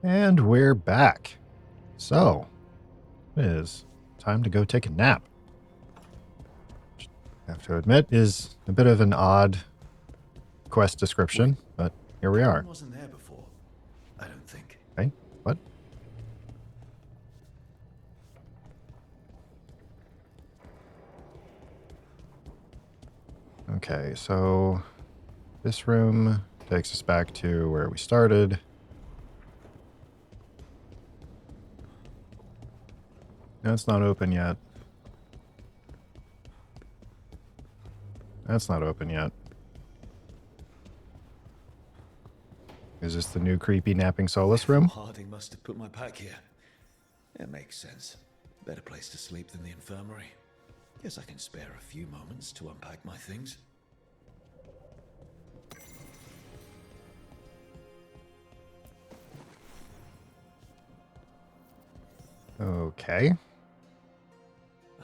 And we're back. So, it is time to go take a nap. I have to admit, is a bit of an odd quest description, but here we are. Wasn't there before, I don't think. Okay, what? Okay, so this room takes us back to where we started. No, it's not open yet. That's not open yet. Is this the new creepy napping solace room? Harding must have put my pack here. It makes sense. Better place to sleep than the infirmary. Guess I can spare a few moments to unpack my things. Okay.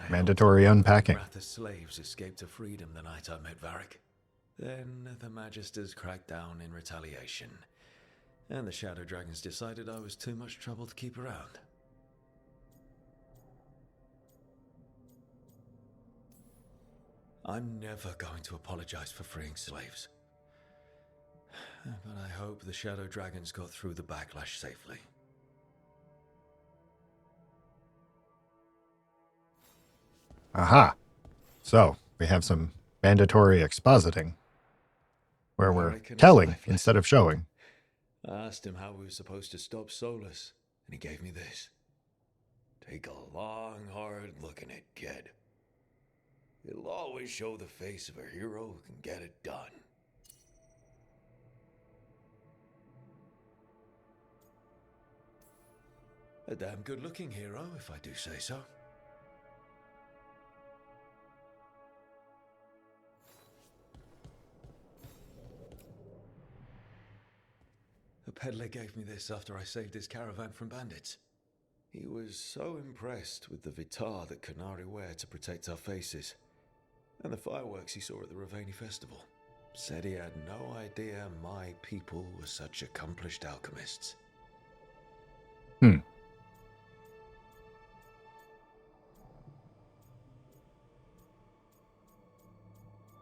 Mandatory unpacking. The slaves escaped to freedom the night I met Varric. Then the Magisters cracked down in retaliation, and the Shadow Dragons decided I was too much trouble to keep around. I'm never going to apologize for freeing slaves. But I hope the Shadow Dragons got through the backlash safely. Aha. So, we have some mandatory expositing, where we're telling instead of showing. I asked him how we were supposed to stop Solus, and he gave me this. Take a long, hard look at it, kid. It'll always show the face of a hero who can get it done. A damn good-looking hero, if I do say so. The peddler gave me this after I saved his caravan from bandits. He was so impressed with the vitar that Qunari wear to protect our faces, and the fireworks he saw at the Ravani festival. Said he had no idea my people were such accomplished alchemists.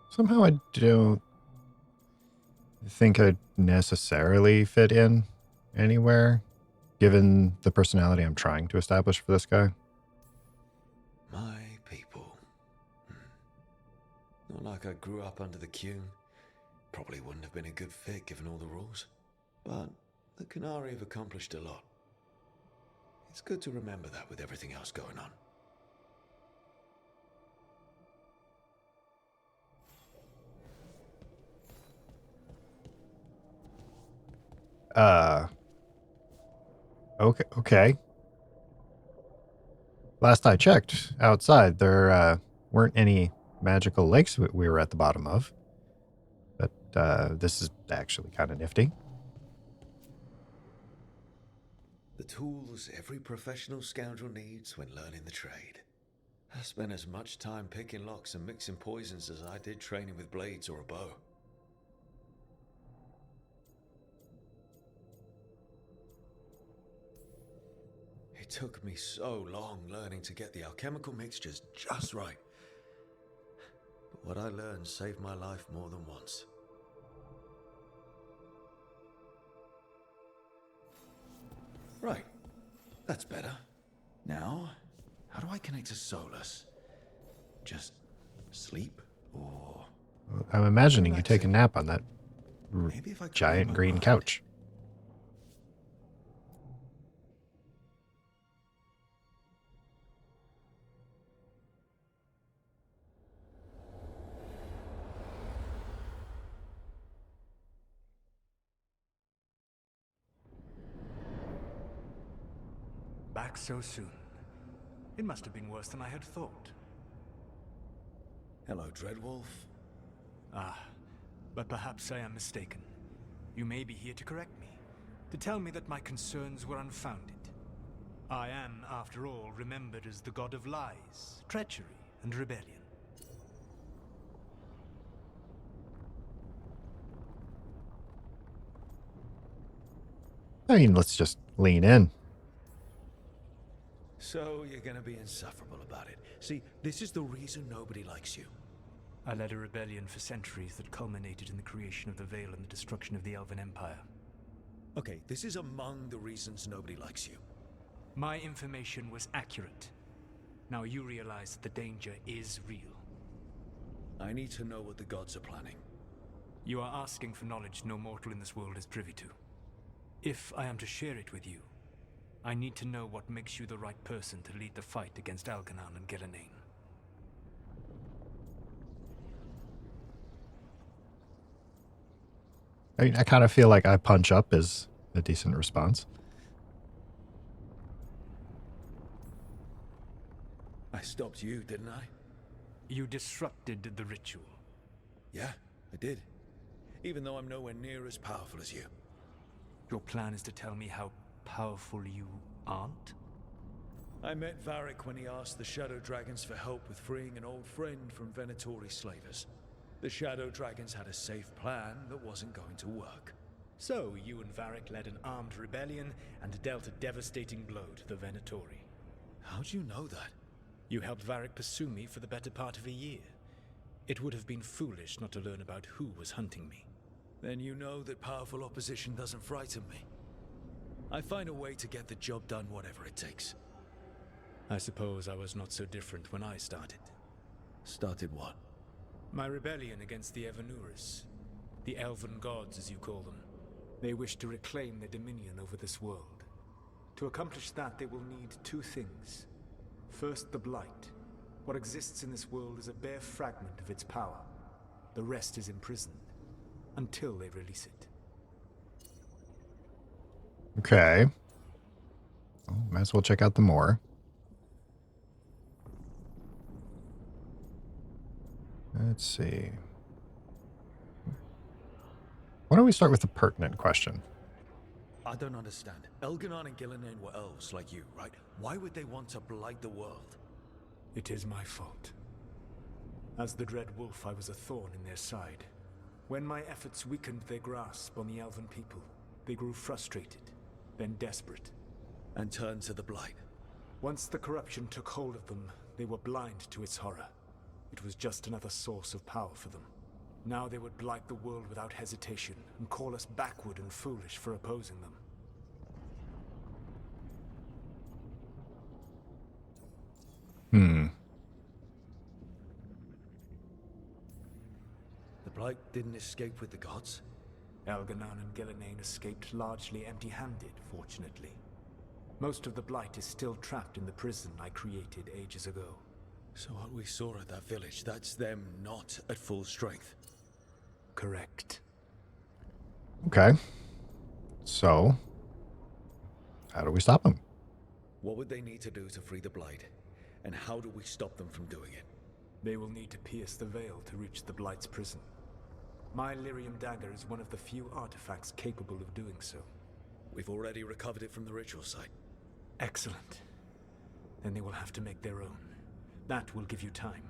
Somehow I don't think I'd necessarily fit in anywhere, given the personality I'm trying to establish for this guy. My people. Not like I grew up under the Qun. Probably wouldn't have been a good fit given all the rules. But the Qunari have accomplished a lot. It's good to remember that with everything else going on. Okay. Last I checked, outside, there weren't any magical lakes we were at the bottom of. But this is actually kind of nifty. The tools every professional scoundrel needs when learning the trade. I spent as much time picking locks and mixing poisons as I did training with blades or a bow. It took me so long learning to get the alchemical mixtures just right. But what I learned saved my life more than once. Right. That's better. Now, how do I connect to Solus? Just sleep, or... I'm imagining you take a nap on that giant green couch. Back so soon. It must have been worse than I had thought. Hello, Dreadwolf. Ah, but perhaps I am mistaken. You may be here to correct me, to tell me that my concerns were unfounded. I am, after all, remembered as the god of lies, treachery, and rebellion. I mean, let's just Lean in. So you're gonna be insufferable about it. See, this is the reason nobody likes you. I led a rebellion for centuries that culminated in the creation of the Veil and the destruction of the Elven Empire. Okay, this is among the reasons nobody likes you. My information was accurate. Now you realize that the danger is real. I need to know what the gods are planning. You are asking for knowledge no mortal in this world is privy to. If I am to share it with you, I need to know what makes you the right person to lead the fight against Algernon and Gillenane. I mean, I kind of feel like I punch up is a decent response. I stopped you, didn't I? You disrupted the ritual. Yeah, I did. Even though I'm nowhere near as powerful as you. Your plan is to tell me how powerful you aren't? I met Varric when he asked the Shadow Dragons for help with freeing an old friend from Venatori slavers. The Shadow Dragons had a safe plan that wasn't going to work. So, you and Varric led an armed rebellion and dealt a devastating blow to the Venatori. How'd you know that? You helped Varric pursue me for the better part of a year. It would have been foolish not to learn about who was hunting me. Then you know that powerful opposition doesn't frighten me. I find a way to get the job done whatever it takes. I suppose I was not so different when I started. Started what? My rebellion against the Evanuris. The Elven Gods, as you call them. They wish to reclaim their dominion over this world. To accomplish that, they will need two things. First, the Blight. What exists in this world is a bare fragment of its power. The rest is imprisoned, until they release it. Okay. Oh, might as well check out the more. Let's see. Why don't we start with the pertinent question? I don't understand. Elganon and Gillenane were elves like you, right? Why would they want to blight the world? It is my fault. As the Dread Wolf, I was a thorn in their side. When my efforts weakened their grasp on the Elven people, they grew frustrated, then desperate. And turned to the Blight. Once the corruption took hold of them, they were blind to its horror. It was just another source of power for them. Now they would blight the world without hesitation, and call us backward and foolish for opposing them. The Blight didn't escape with the gods? Algernon and Gillenane escaped largely empty-handed, fortunately. Most of the Blight is still trapped in the prison I created ages ago. So what we saw at that village, that's them not at full strength? Correct. Okay. So, how do we stop them? What would they need to do to free the Blight? And how do we stop them from doing it? They will need to pierce the veil to reach the Blight's prison. My Lyrium dagger is one of the few artifacts capable of doing so. We've already recovered it from the ritual site. Excellent. Then they will have to make their own. That will give you time.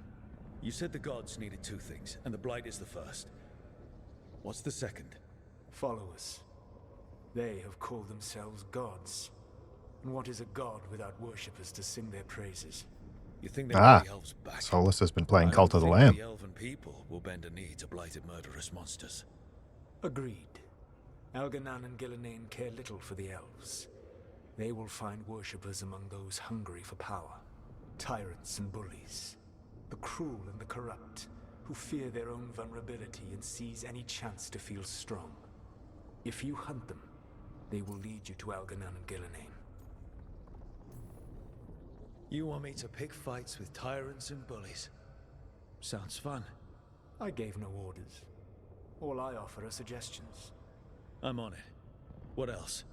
You said the gods needed two things, and the Blight is the first. What's the second? Followers. They have called themselves gods. And what is a god without worshippers to sing their praises? You think they want the elves back? Solus has been playing I Cult of the think Lamb. The elven people will bend a knee to blighted murderous monsters. Agreed. Algernon and Gillenane care little for the elves. They will find worshippers among those hungry for power. Tyrants and bullies. The cruel and the corrupt, who fear their own vulnerability and seize any chance to feel strong. If you hunt them, they will lead you to Algernon and Gillenane. You want me to pick fights with tyrants and bullies? Sounds fun. I gave no orders. All I offer are suggestions. I'm on it. What else?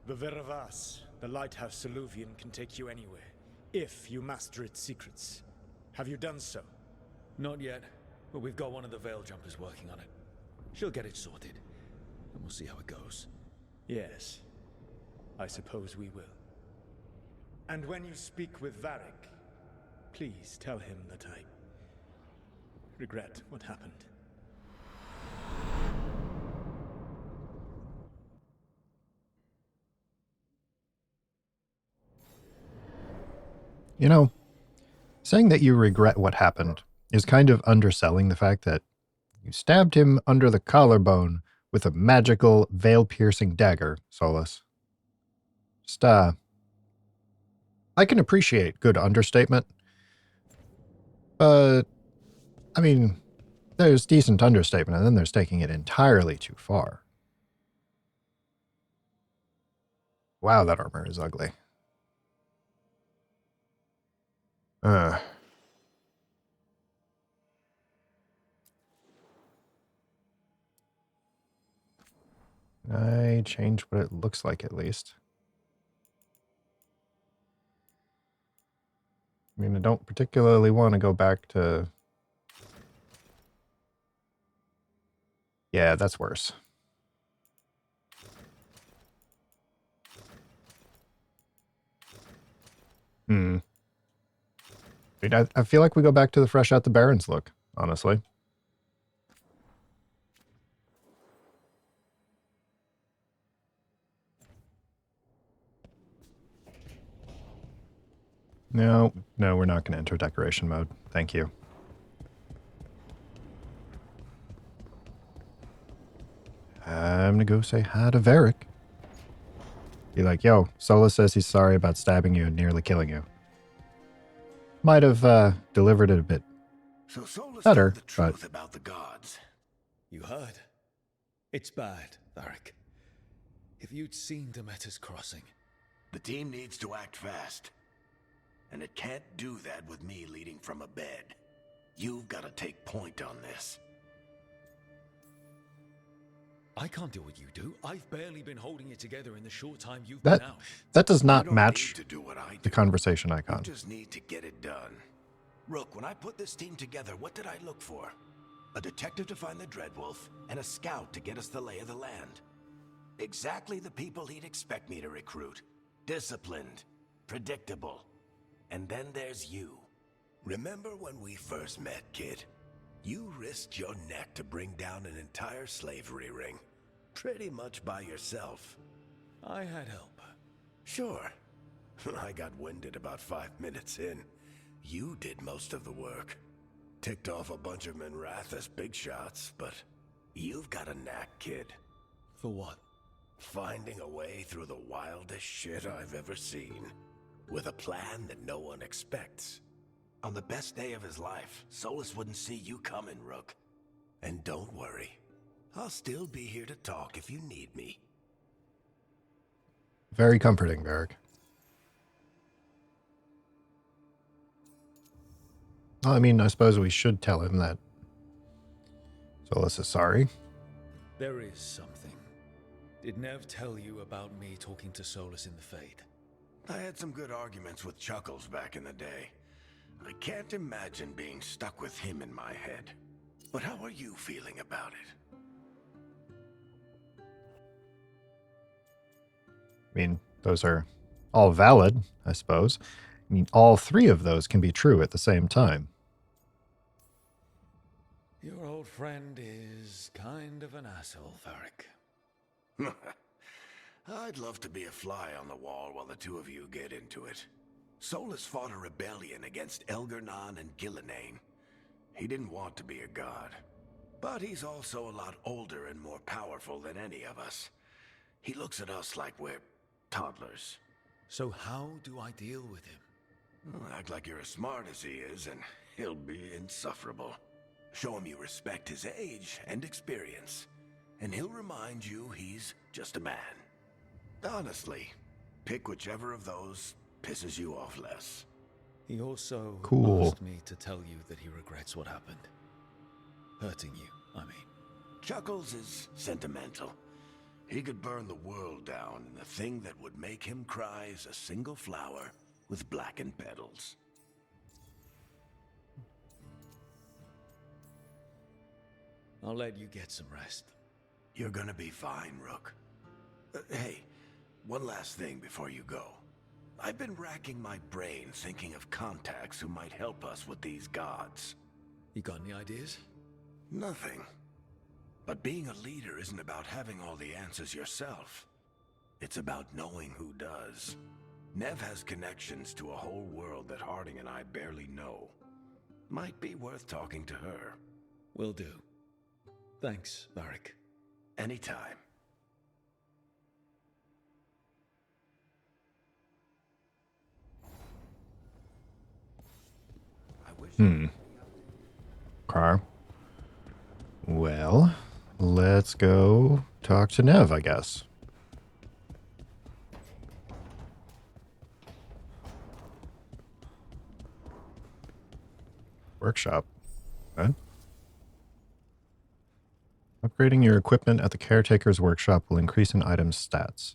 The Veravas, the lighthouse Soluvian, can take you anywhere, if you master its secrets. Have you done so? Not yet, but we've got one of the Veil Jumpers working on it. She'll get it sorted, and we'll see how it goes. Yes. I suppose we will. And when you speak with Varric, please tell him that I regret what happened. You know, saying that you regret what happened is kind of underselling the fact that you stabbed him under the collarbone with a magical, veil-piercing dagger, Solus. Just, I can appreciate good understatement, but, I mean, there's decent understatement, and then there's taking it entirely too far. Wow, that armor is ugly. I change what it looks like, at least. I mean, I don't particularly want to go back to... Yeah, that's worse. I mean, I feel like we go back to the fresh out the Barrens look, honestly. No, we're not going to enter decoration mode. Thank you. I'm going to go say hi to Varric. Be like, yo, Sola says he's sorry about stabbing you and nearly killing you. Might have delivered it a bit So Solus better, told the truth but... about the gods. You heard? It's bad, Varric. If you'd seen Demeter's crossing... The team needs to act fast. And it can't do that with me leading from a bed. You've got to take point on this. I can't do what you do. I've barely been holding it together in the short time you've That, been out. that does You not don't match need to do what I do. the conversation You icon. just need to get it done. Rook, when I put this team together, what did I look for? A detective to find the Dreadwolf, and a scout to get us the lay of the land. Exactly the people he'd expect me to recruit. Disciplined, predictable. And then there's you. Remember when we first met, kid? You risked your neck to bring down an entire slavery ring. Pretty much by yourself. I had help. Sure. I got winded about 5 minutes in. You did most of the work. Ticked off a bunch of Minrathous big shots, but you've got a knack, kid. For what? Finding a way through the wildest shit I've ever seen. With a plan that no one expects. On the best day of his life, Solus wouldn't see you coming, Rook. And don't worry. I'll still be here to talk if you need me. Very comforting, Varric. Well, I mean, I suppose we should tell him that Solus is sorry. There is something. Did Nev tell you about me talking to Solus in the Fade? I had some good arguments with Chuckles back in the day. I can't imagine being stuck with him in my head. But how are you feeling about it? I mean, those are all valid, I suppose. I mean, all three of those can be true at the same time. Your old friend is kind of an asshole, Varric. I'd love to be a fly on the wall while the two of you get into it. Solus fought a rebellion against Elgar'nan and Gillenane. He didn't want to be a god. But he's also a lot older and more powerful than any of us. He looks at us like we're toddlers. So how do I deal with him? Act like you're as smart as he is, and he'll be insufferable. Show him you respect his age and experience, and he'll remind you he's just a man. Honestly, pick whichever of those pisses you off less. He also Cool. asked me to tell you that he regrets what happened. Hurting you, I mean. Chuckles is sentimental. He could burn the world down, and the thing that would make him cry is a single flower with blackened petals. I'll let you get some rest. You're gonna be fine, Rook. Hey, one last thing before you go. I've been racking my brain thinking of contacts who might help us with these gods. You got any ideas? Nothing. But being a leader isn't about having all the answers yourself. It's about knowing who does. Nev has connections to a whole world that Harding and I barely know. Might be worth talking to her. Will do. Thanks, Varric. Anytime. I wish. Okay. Well, let's go talk to Nev, I guess. Workshop. Okay. Upgrading your equipment at the caretaker's workshop will increase an item's stats.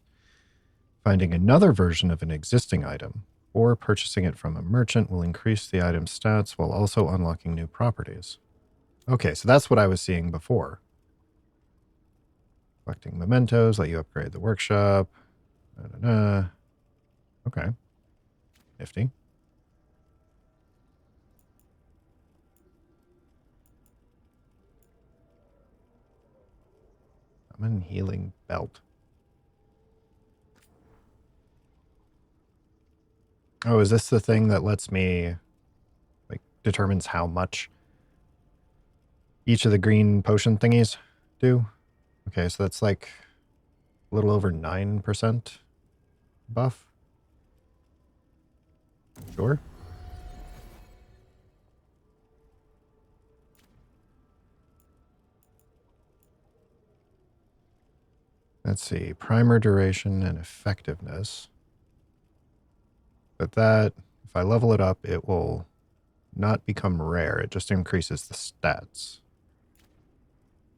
Finding another version of an existing item or purchasing it from a merchant will increase the item's stats while also unlocking new properties. Okay, so that's what I was seeing before. Collecting mementos, let you upgrade the workshop. Okay. Nifty. Common healing belt. Oh, is this the thing that lets me, like, determines how much each of the green potion thingies do? Okay, so that's like a little over 9% buff. Sure. Let's see, primer duration and effectiveness. But that, if I level it up, it will not become rare. It just increases the stats.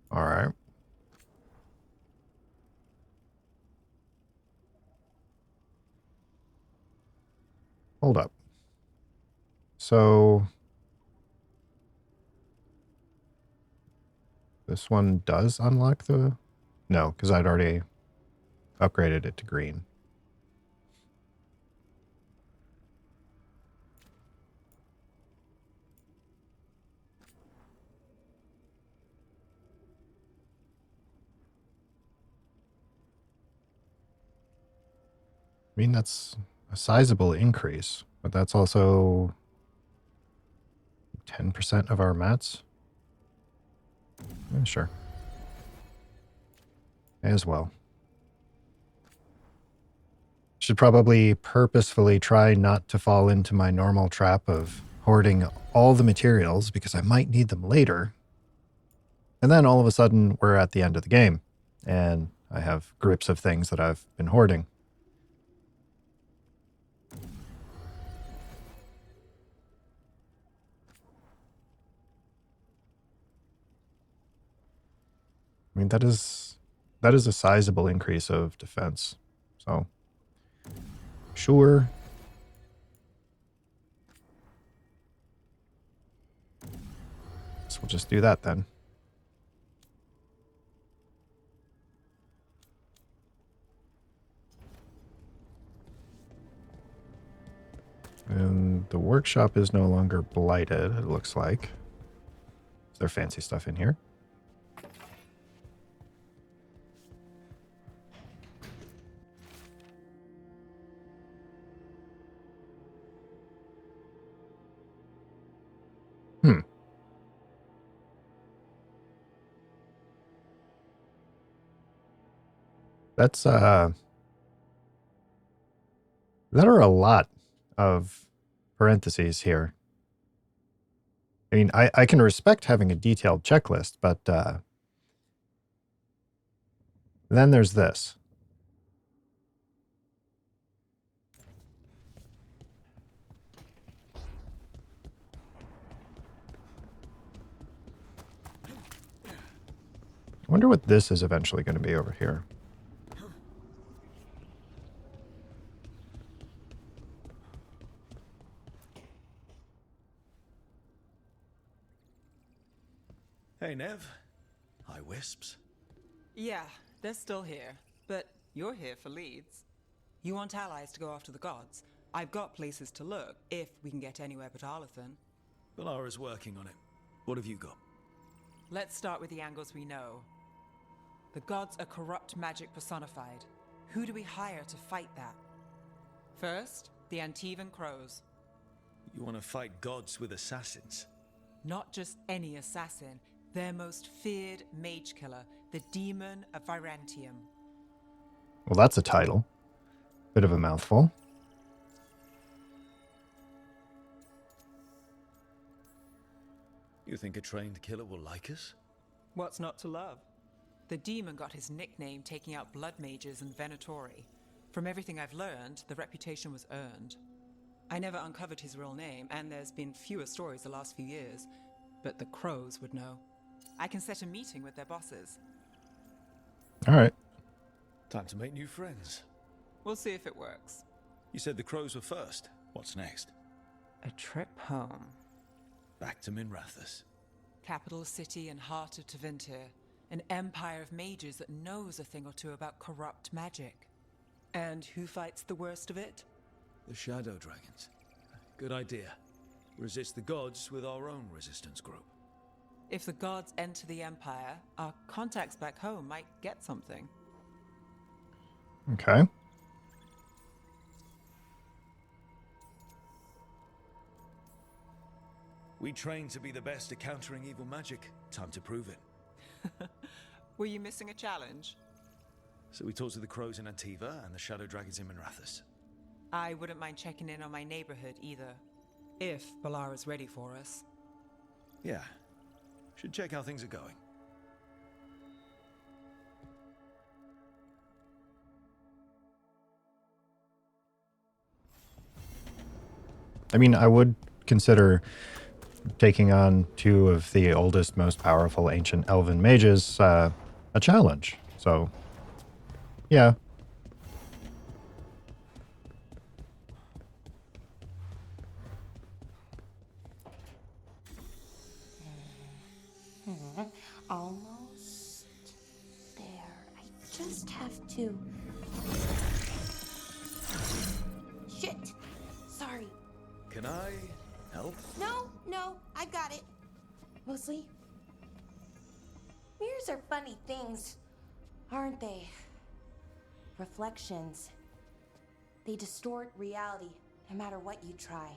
All right. Hold up. So this one does unlock the... No, because I'd already upgraded it to green. I mean, that's a sizable increase, but that's also 10% of our mats. Yeah, sure. As well. Should probably purposefully try not to fall into my normal trap of hoarding all the materials because I might need them later. And then all of a sudden we're at the end of the game and I have grips of things that I've been hoarding. I mean, that is a sizable increase of defense. So, sure. So we'll just do that then. And the workshop is no longer blighted, it looks like. Is there fancy stuff in here? That's that are a lot of parentheses here. I mean, I can respect having a detailed checklist, but then there's this. I wonder what this is eventually going to be over here. Hey, Nev. Hi, Wisps. Yeah, they're still here, but you're here for leads. You want allies to go after the gods? I've got places to look, if we can get anywhere but Arlathan. Valara's working on it. What have you got? Let's start with the angles we know. The gods are corrupt magic personified. Who do we hire to fight that? First, the Antivan Crows. You want to fight gods with assassins? Not just any assassin, their most feared mage killer, the Demon of Virantium. Well, that's a title. Bit of a mouthful. You think a trained killer will like us? What's not to love? The demon got his nickname taking out blood mages and Venatori. From everything I've learned, the reputation was earned. I never uncovered his real name, and there's been fewer stories the last few years, but the Crows would know. I can set a meeting with their bosses. All right. Time to make new friends. We'll see if it works. You said the crows were first. What's next? A trip home. Back to Minrathous. Capital city and heart of Tevinter. An empire of mages that knows a thing or two about corrupt magic. And who fights the worst of it? The Shadow Dragons. Good idea. Resist the gods with our own resistance group. If the gods enter the empire, our contacts back home might get something. Okay. We train to be the best at countering evil magic. Time to prove it. Were you missing a challenge? So we talked to the crows in Antiva and the Shadow Dragons in Minrathous. I wouldn't mind checking in on my neighborhood either. If Balara's ready for us. Yeah. Should check how things are going. I mean, I would consider taking on two of the oldest, most powerful ancient elven mages a challenge. So, yeah. Almost there. I just have to. Shit! Sorry. Can I help? No, I got it. Mostly. Mirrors are funny things, aren't they? Reflections. They distort reality, no matter what you try.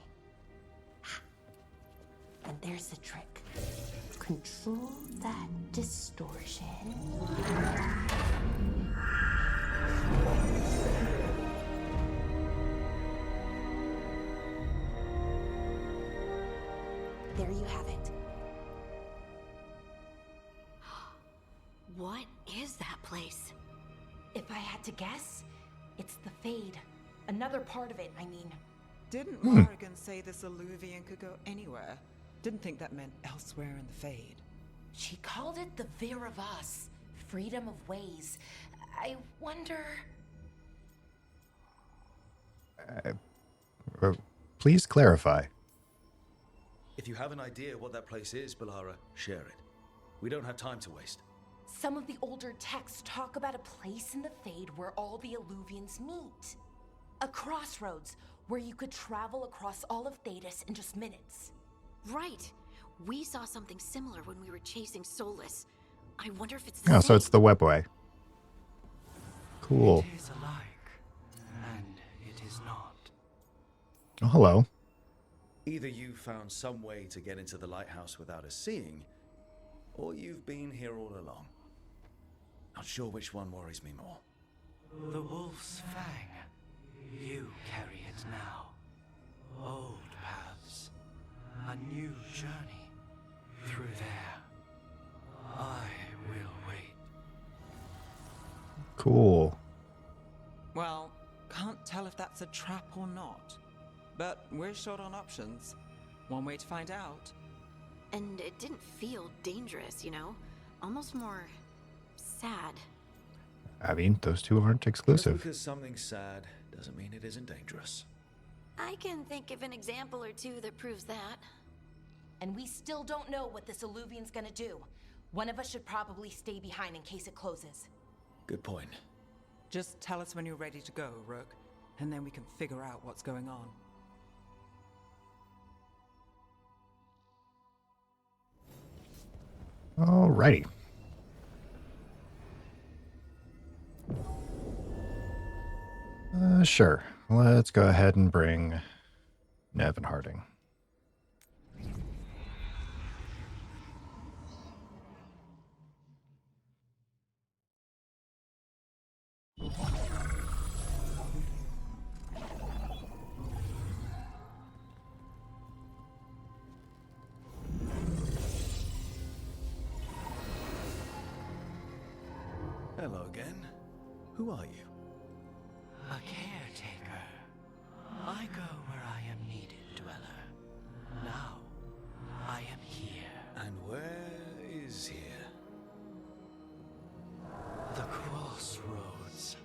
And there's the trick. Control that distortion. There you have it. What is that place? If I had to guess, it's the Fade. Another part of it, I mean. Didn't Morrigan say this Alluvian could go anywhere? Didn't think that meant elsewhere in the Fade. She called it the Vir of Us, freedom of ways. I wonder... Please clarify. If you have an idea what that place is, Balara, share it. We don't have time to waste. Some of the older texts talk about a place in the Fade where all the Alluvians meet. A crossroads where you could travel across all of Thedas in just minutes. Right. We saw something similar when we were chasing Solus. I wonder if it's Oh, the so it's the webway. Cool. It is alike, and it is not. Oh, hello. Either you found some way to get into the lighthouse without us seeing, or you've been here all along. Not sure which one worries me more. The wolf's fang. You carry it now. Old paths. A new journey. Through there. I will wait. Cool. Well, can't tell if that's a trap or not. But we're short on options. One way to find out. And it didn't feel dangerous, you know? Almost more sad. I mean, those two aren't Just exclusive. because something's sad doesn't mean it isn't dangerous. I can think of an example or two that proves that. And we still don't know what this Alluvian's gonna do. One of us should probably stay behind in case it closes. Good point. Just tell us when you're ready to go, Rook, and then we can figure out what's going on. Alrighty. Sure. let's go ahead and bring Nev and Harding. Hello again. Who are you? A caretaker. I go where I am needed, Dweller. Now, I am here. And where is here? The Crossroads.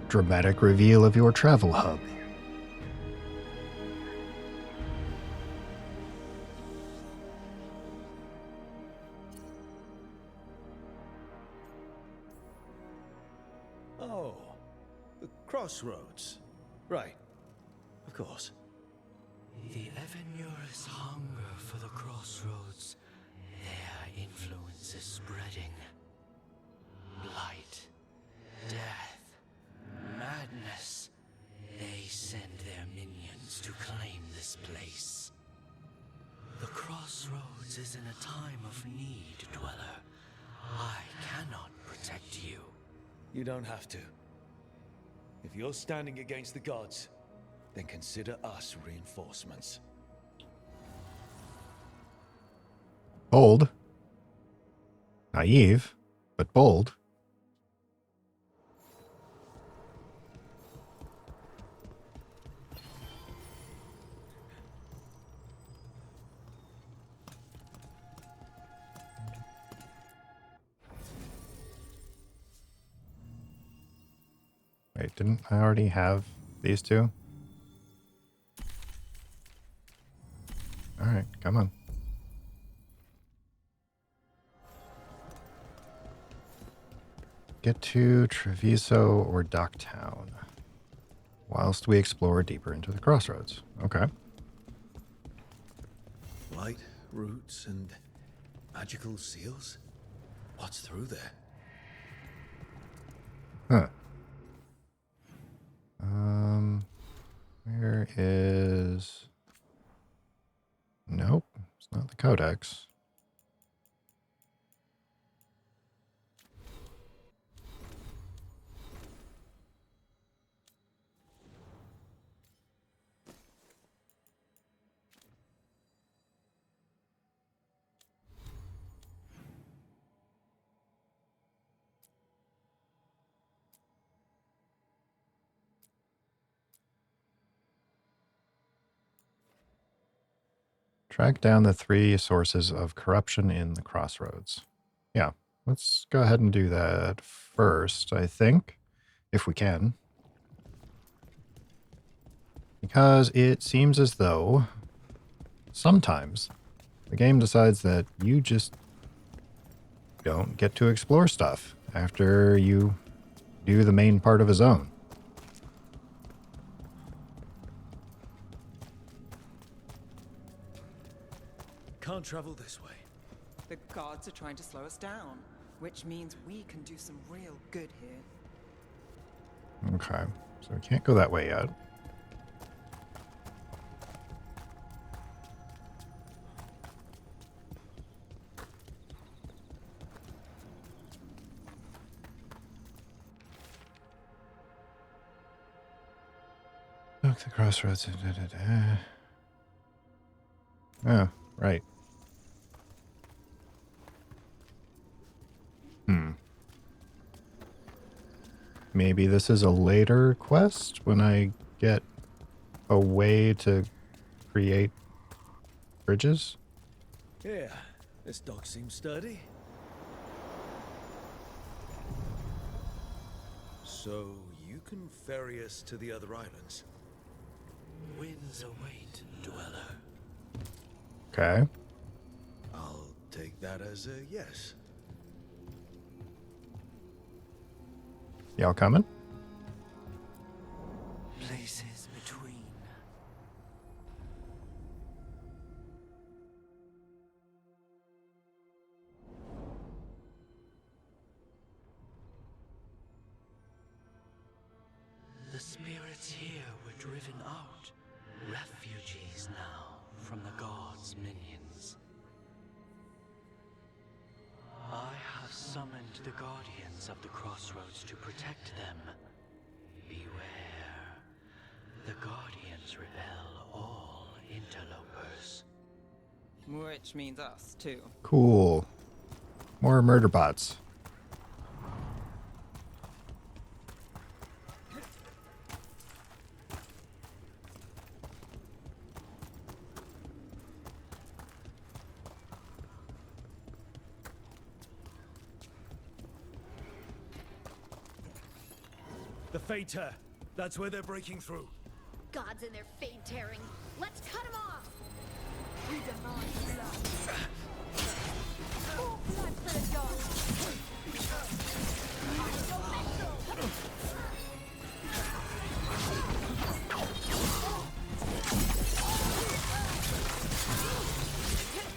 Dramatic reveal of your travel hub. Oh, the Crossroads. Right. Of course. The Evanurus hunger for the Crossroads. Their influence is spreading. Blight, death, madness. They send their minions to claim this place. The Crossroads is in a time of need, Dweller. I cannot protect you. You don't have to. If you're standing against the gods, then consider us reinforcements. Bold. Naive, but bold. Wait, didn't I already have these two? Alright, come on. Get to Treviso or Docktown whilst we explore deeper into the Crossroads. Okay. Light, roots, and magical seals? What's through there? Huh. Where is... Nope, it's not the Codex. Track down the 3 sources of corruption in the Crossroads. Yeah, let's go ahead and do that first, I think, if we can. Because it seems as though sometimes the game decides that you just don't get to explore stuff after you do the main part of a zone. Can't travel this way. The gods are trying to slow us down, which means we can do some real good here. Okay, so we can't go that way yet. Look, the Crossroads. Oh, right. Maybe this is a later quest when I get a way to create bridges? Yeah, this dock seems sturdy. So you can ferry us to the other islands? Winds await, Dweller. Okay. I'll take that as a yes. Y'all coming? Places between. summoned the guardians of the Crossroads to protect them. Beware. The guardians repel all interlopers. Which means us, too. Cool. More murder bots. The Fade Tear. That's where they're breaking through. Gods and their fade tearing. Let's cut them off! We demand blood. More blood for the gods!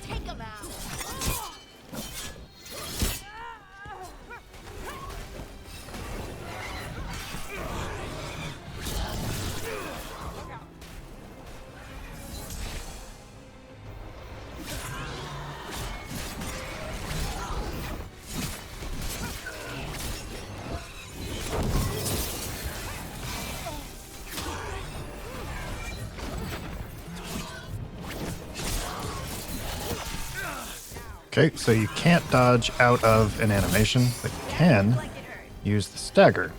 Take them out! Okay, so you can't dodge out of an animation, but you can use the stagger.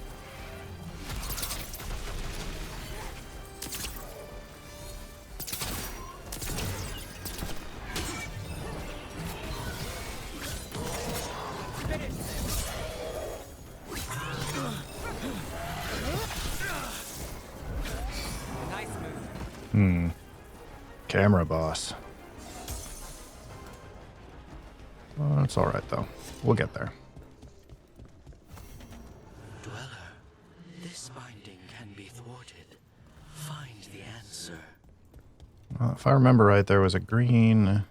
Nice move. Camera boss. Well, it's alright though. We'll get there. Dweller, this binding can be thwarted. Find the answer. If I remember right, there was a green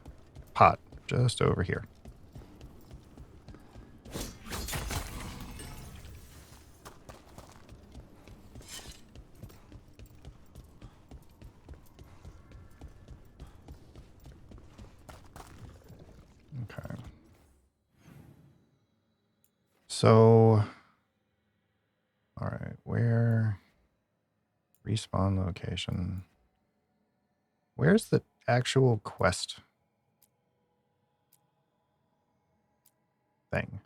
pot just over here. Okay. So, all right, where respawn location? Where's the actual quest thing?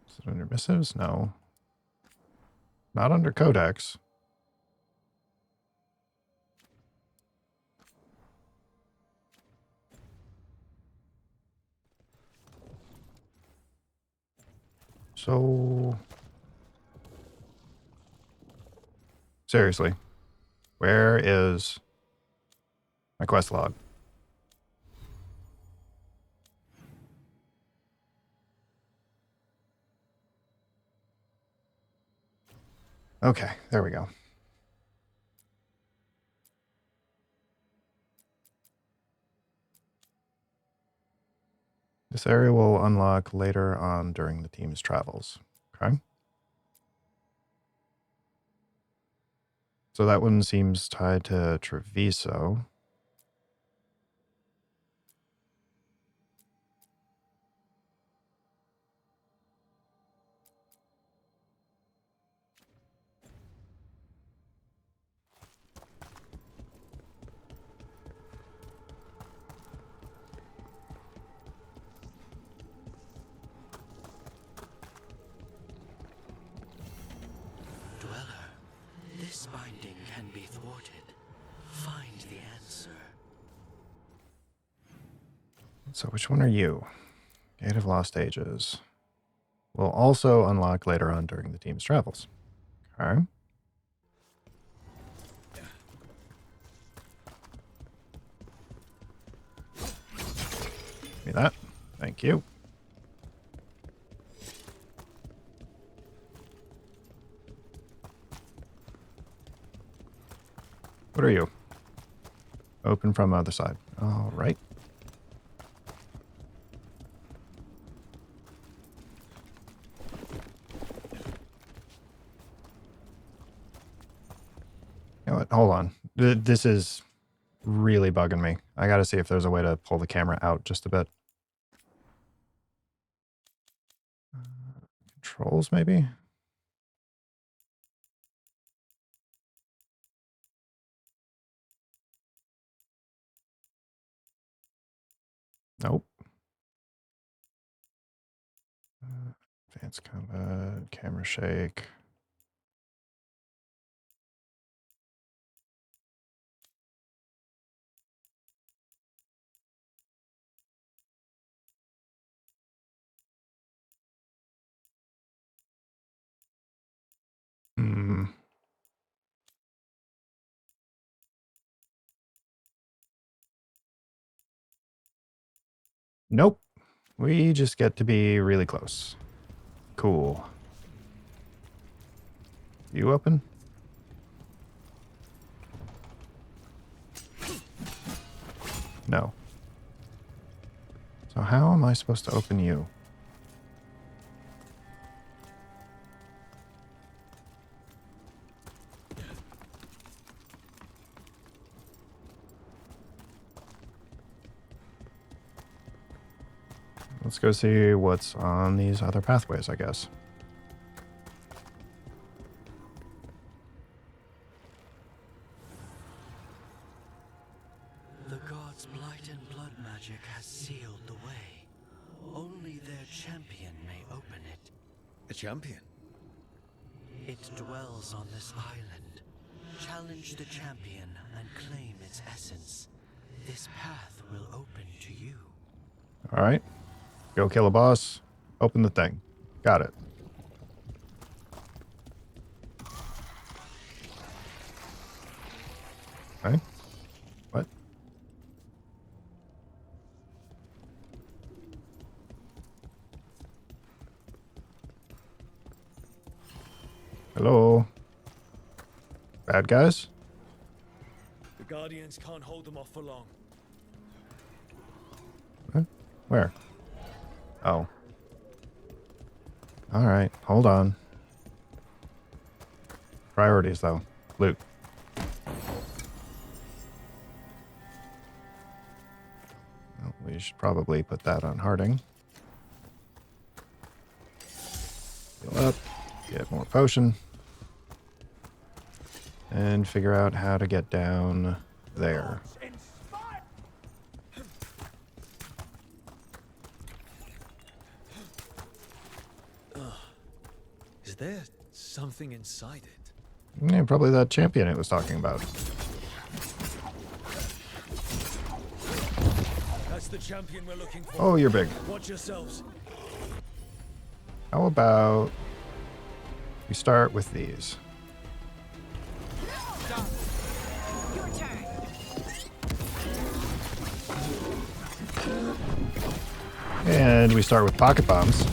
Is it under missives? No. Not under codex. So, seriously, where is my quest log? Okay, there we go. This area will unlock later on during the team's travels. Okay. So that one seems tied to Treviso. This binding can be thwarted. Find the answer. So which one are you? Gate of Lost Ages. Will also unlock later on during the team's travels. Okay. Give me that. Thank you. What are you? Open from the other side. All right. You know what? Hold on. This is really bugging me. I gotta see if there's a way to pull the camera out just a bit. Controls, maybe? Nope. Advanced combat, camera shake. Hmm. Nope. We just get to be really close. Cool. You open? No. So how am I supposed to open you? Let's go see what's on these other pathways, I guess. The gods' blight and blood magic has sealed the way. Only their champion may open it. A champion? It dwells on this island. Challenge the champion and claim its essence. This path will open to you. All right. Go kill a boss. Open the thing. Got it. Okay. What? Hello? Bad guys? The Guardians can't hold them off for long. Huh? Where? Oh. All right. Hold on. Priorities, though. Loot. Well, we should probably put that on Harding. Heal up. Get more potion. And figure out how to get down there. Is there something inside it? Yeah, probably that champion it was talking about. That's the champion we're looking for. Oh, you're big. Watch yourselves. How about we start with these? Your turn. And we start with pocket bombs.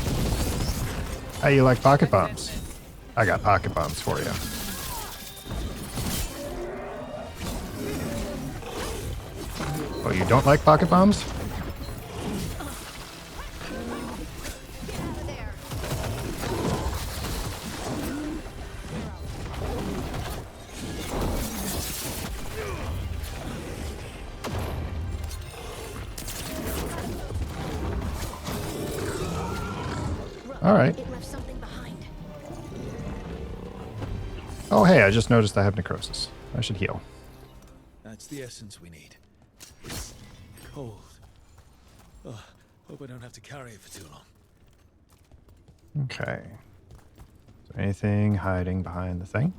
How you like pocket bombs? I got pocket bombs for you. Oh, you don't like pocket bombs? There. All right. It left something behind. Oh, hey, I just noticed I have necrosis. I should heal. That's the essence we need. It's cold. Oh, hope I don't have to carry it for too long. Okay. Is there anything hiding behind the thing?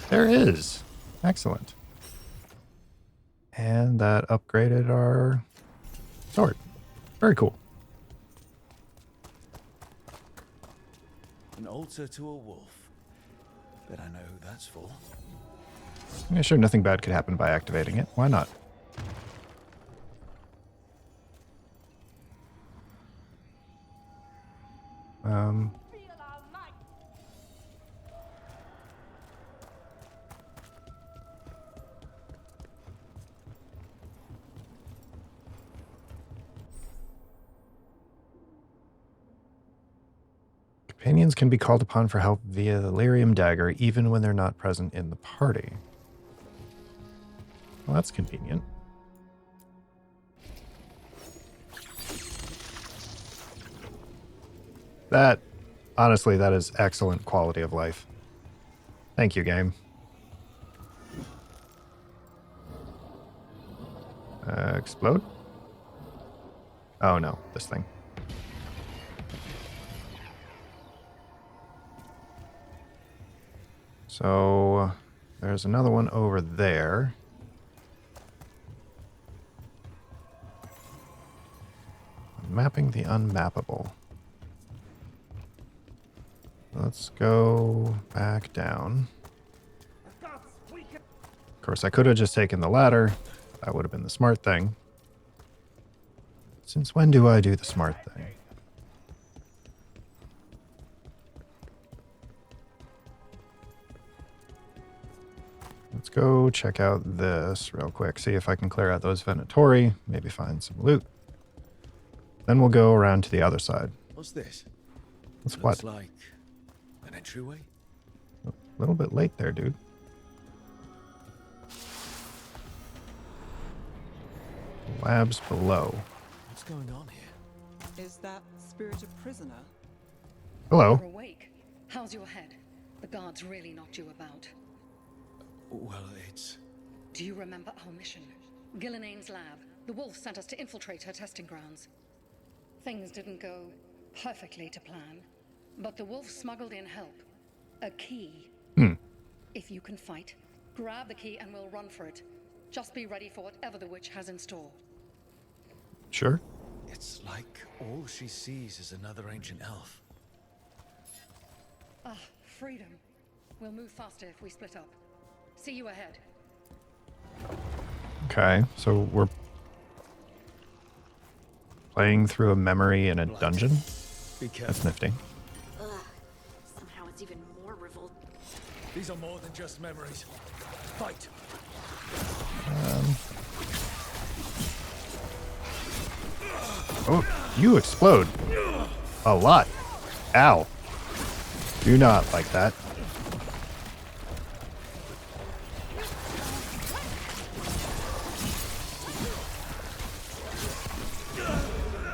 There is. Excellent. And that upgraded our sword. Very cool. An altar to a wolf. Bet I know who that's for. Yeah, sure, nothing bad could happen by activating it. Why not? Companions can be called upon for help via the Lyrium dagger even when they're not present in the party. Well, that's convenient. That, honestly, that is excellent quality of life. Thank you, game. Explode? Oh no, this thing. So, there's another one over there. Mapping the unmappable. Let's go back down. Of course, I could have just taken the ladder. That would have been the smart thing. Since when do I do the smart thing? Let's go check out this real quick. See if I can clear out those Venatori. Maybe find some loot. Then we'll go around to the other side. What's this? What's Looks what? like an entryway? A little bit late there, dude. Labs below. What's going on here? Is that spirited prisoner? Hello. You're awake. How's your head? The guards really knocked you about. Well, it's... Do you remember our mission? Gillenane's lab. The wolf sent us to infiltrate her testing grounds. Things didn't go perfectly to plan, but the wolf smuggled in help. A key. If you can fight, grab the key and we'll run for it. Just be ready for whatever the witch has in store. Sure. It's like all she sees is another ancient elf. Ah, freedom. We'll move faster if we split up. See you ahead. Okay, so we're playing through a memory in a dungeon? Be careful. That's nifty. Ugh. Somehow it's even more revolt. These are more than just memories. Fight! Oh, you explode. A lot. Ow. Do not like that.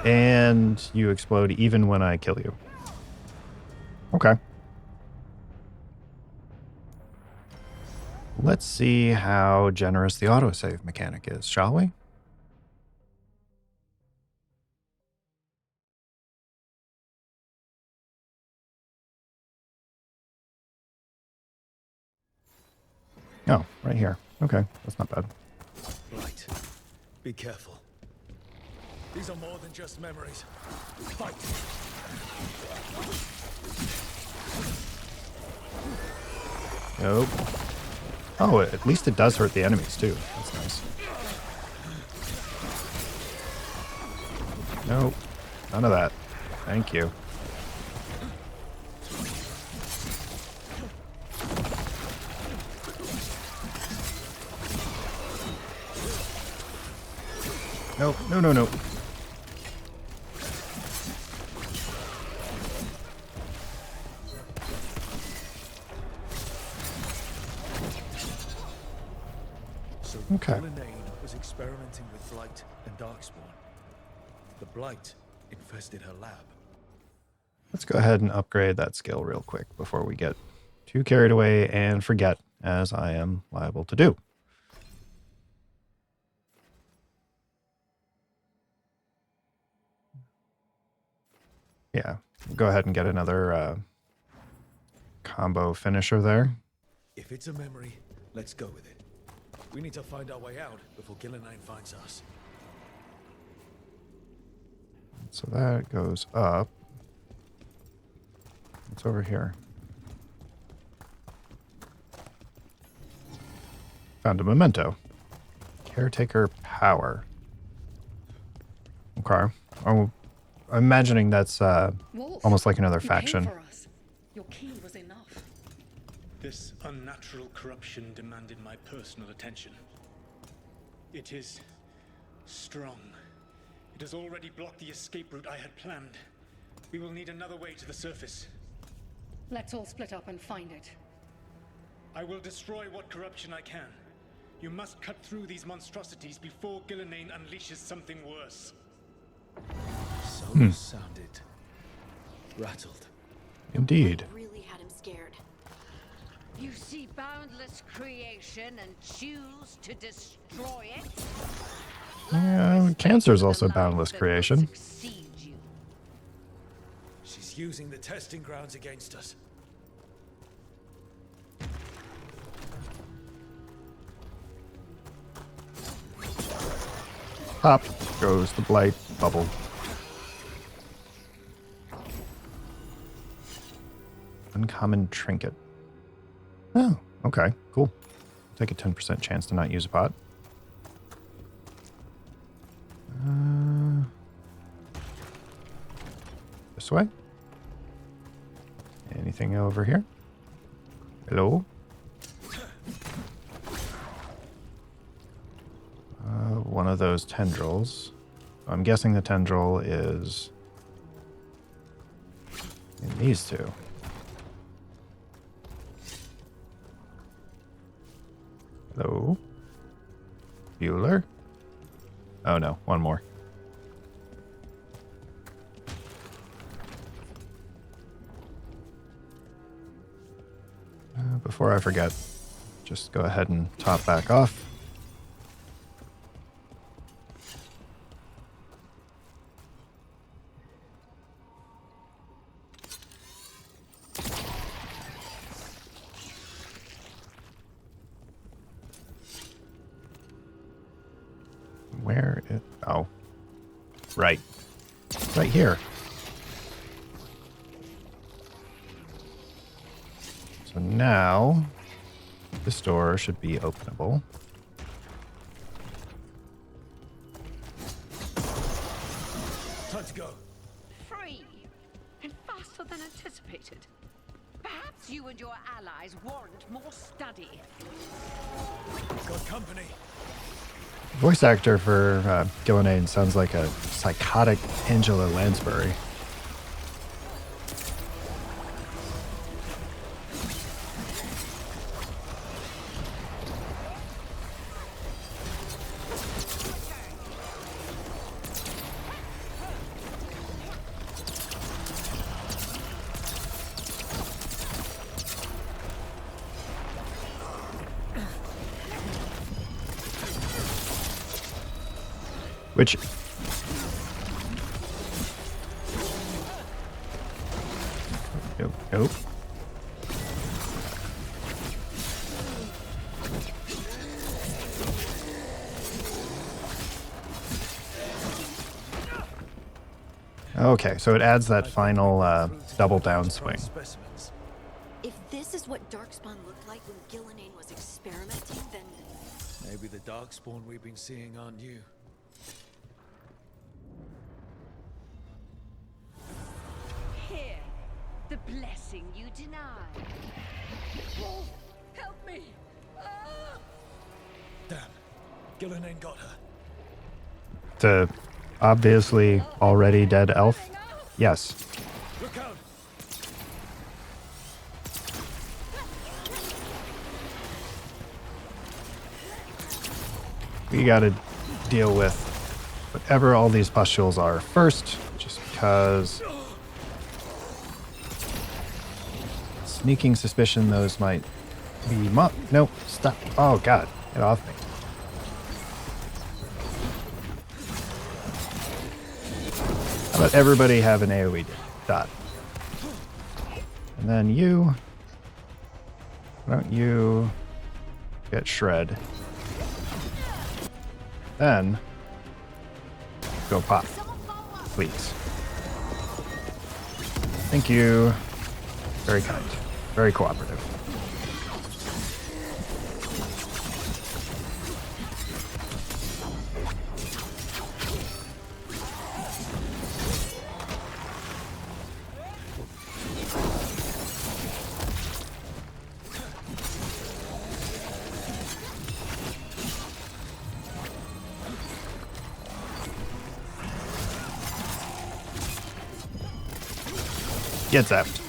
And you explode even when I kill you. Okay. Let's see how generous the autosave mechanic is, shall we? Oh, right here. Okay, that's not bad. Blight. Be careful. These are more than just memories. Fight! Nope. Oh, at least it does hurt the enemies, too. That's nice. Nope. None of that. Thank you. Nope. No, no, no. So Okay. Gillenane was experimenting with Blight and Darkspawn. The Blight infested her lab. Let's go ahead and upgrade that skill real quick before we get too carried away and forget, as I am liable to do. Yeah, go ahead and get another combo finisher there. If it's a memory, let's go with it. We need to find our way out before Gillenane finds us. So that goes up. What's over here? Found a memento. Caretaker power. Okay. Oh, I'm imagining that's Wolf, almost like another you faction. came for us. Your key was enough. This unnatural corruption demanded my personal attention. It is strong. It has already blocked the escape route I had planned. We will need another way to the surface. Let's all split up and find it. I will destroy what corruption I can. You must cut through these monstrosities before Gillenane unleashes something worse. Solus sounded rattled. Indeed. Really had him scared. You see boundless creation and choose to destroy it? Yeah, cancer's also boundless creation. Succeed you. She's using the testing grounds against us. Pop goes the blight bubble. Uncommon trinket. Oh, okay, cool. Take a 10% chance to not use a pot. This way? Anything over here? Hello? One of those tendrils. I'm guessing the tendril is in these two. Hello? Bueller? Oh no, one more. Before I forget, just go ahead and top back off. Where it? Oh, right here. So now this door should be openable. Time to go. Free and faster than anticipated. Perhaps you and your allies warrant more study. Got company. Voice actor for Gillenane sounds like a psychotic Angela Lansbury. Which... Nope. Okay, so it adds that final double downswing. If this is what Darkspawn looked like when Gillenane was experimenting, then Maybe the darkspawn we've been seeing aren't you. Here, the blessing you denied. Wolf, help me! Ah! Damn. Gillenane got her. The obviously already dead elf? Yes. Look out! We gotta deal with whatever all these pustules are first, just because... Sneaking suspicion those might be no, stop. Oh god, get off me. How about everybody have an AoE dot? And then you... Why don't you get shred? Then go pop, please. Thank you. Very kind. Very cooperative. Get zapped.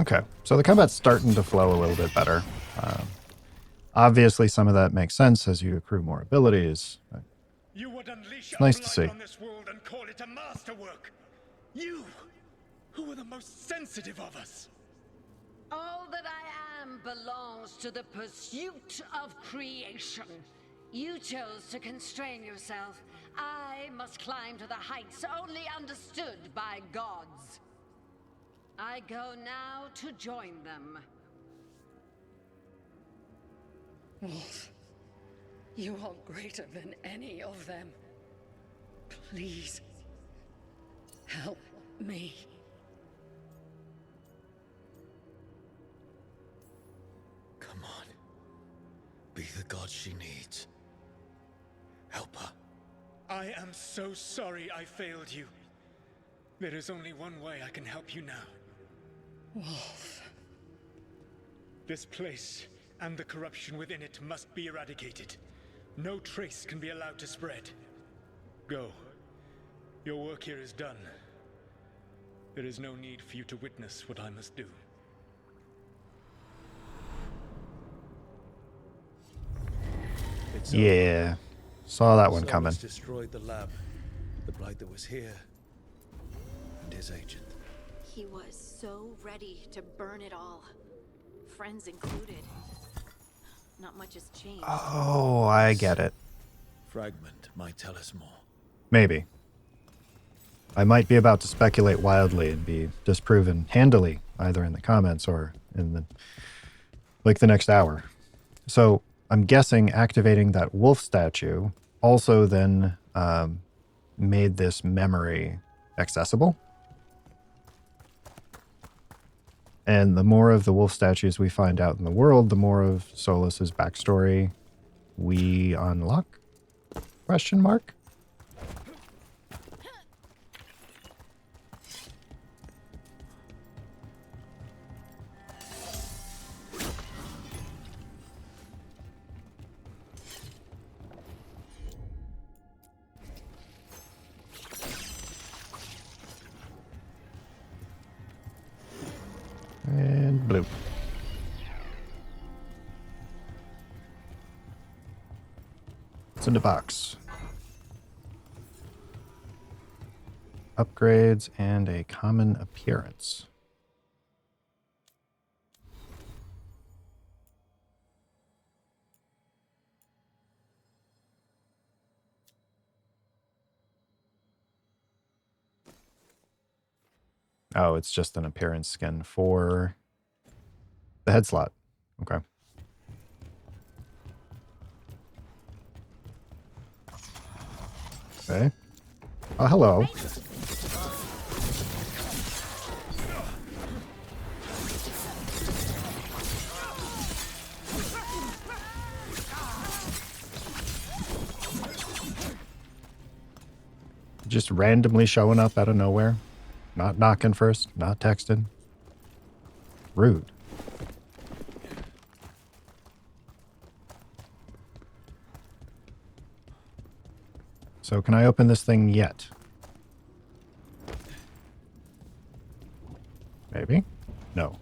Okay, so the combat's starting to flow a little bit better. Obviously, some of that makes sense as you accrue more abilities. But You would unleash it's a nice to blight see. on this world and call it a masterwork. You, who are the most sensitive of us. All that I am belongs to the pursuit of creation. You chose to constrain yourself. I must climb to the heights only understood by gods. I go now to join them. Wolf, you are greater than any of them. Please, help me. Come on. Be the god she needs. Help her. I am so sorry I failed you. There is only one way I can help you now. Wolf. This place and the corruption within it must be eradicated. No trace can be allowed to spread. Go. Your work here is done. There is no need for you to witness what I must do. It's Yeah, saw that one Solus coming. destroyed the lab, the blight that was here, and his agent. He was so ready to burn it all. Friends included. Not much has changed. Oh, I get it. Fragment might tell us more. Maybe. I might be about to speculate wildly and be disproven handily, either in the comments or in the next hour. So I'm guessing activating that wolf statue also then made this memory accessible. And the more of the wolf statues we find out in the world, the more of Solus's backstory we unlock? Question mark? And blue. What's in the box? Upgrades and a common appearance. Oh, it's just an appearance skin for the head slot. Okay. Okay. Oh, hello. Just randomly showing up out of nowhere. Not knocking first, not texting. Rude. So can I open this thing yet? Maybe? No.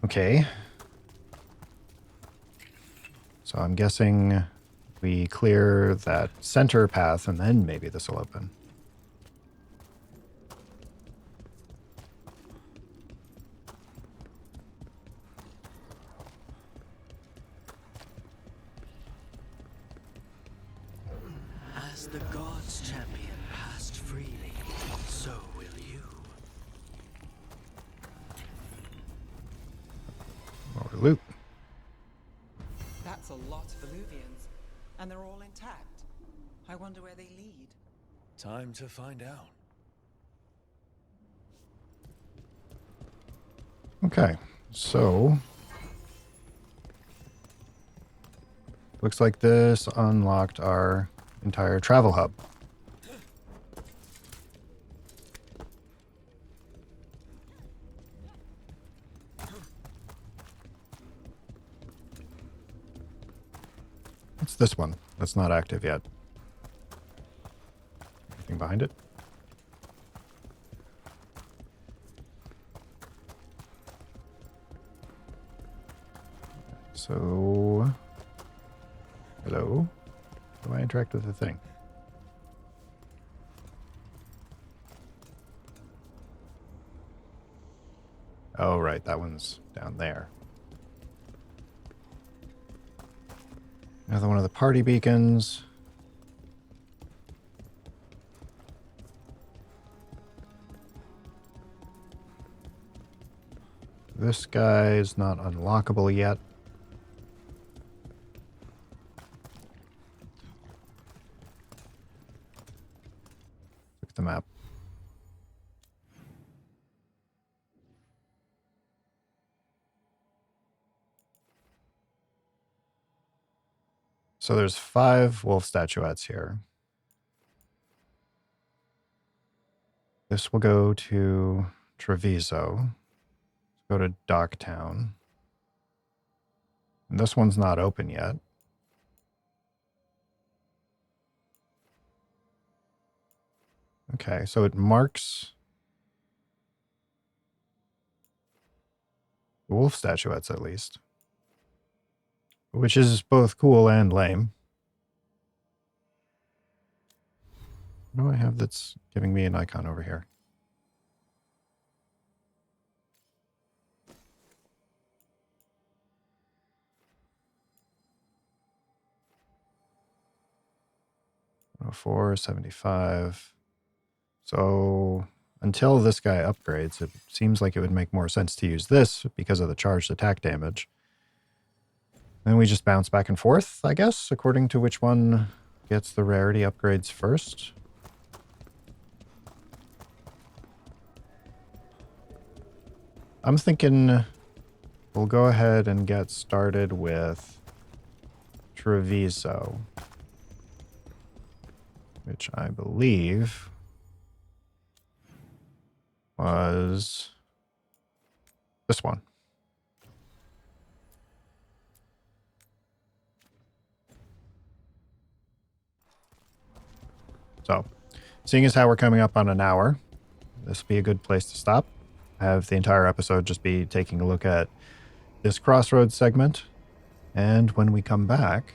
Okay. So I'm guessing we clear that center path and then maybe this will open. As the gods' champion passed freely, so will you. More loot. That's a lot of Illuvians, and they're all intact. I wonder where they lead. Time to find out. Okay, so looks like this unlocked our entire travel hub. What's this one? That's not active yet. Anything behind it? So, hello? How do I interact with the thing? Oh, right, that one's down there. Another one of the party beacons. This guy is not unlockable yet. Look at the map. So there's 5 wolf statuettes here. This will go to Treviso. Go to Docktown. And this one's not open yet. Okay, so it marks the wolf statuettes at least. Which is both cool and lame. What do I have that's giving me an icon over here? Oh, 475. So until this guy upgrades, it seems like it would make more sense to use this because of the charged attack damage. Then we just bounce back and forth, I guess, according to which one gets the rarity upgrades first. I'm thinking we'll go ahead and get started with Treviso, which I believe was this one. So, seeing as how we're coming up on an hour, this would be a good place to stop. Have the entire episode just be taking a look at this Crossroads segment. And when we come back,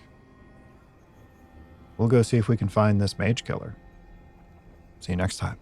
we'll go see if we can find this mage killer. See you next time.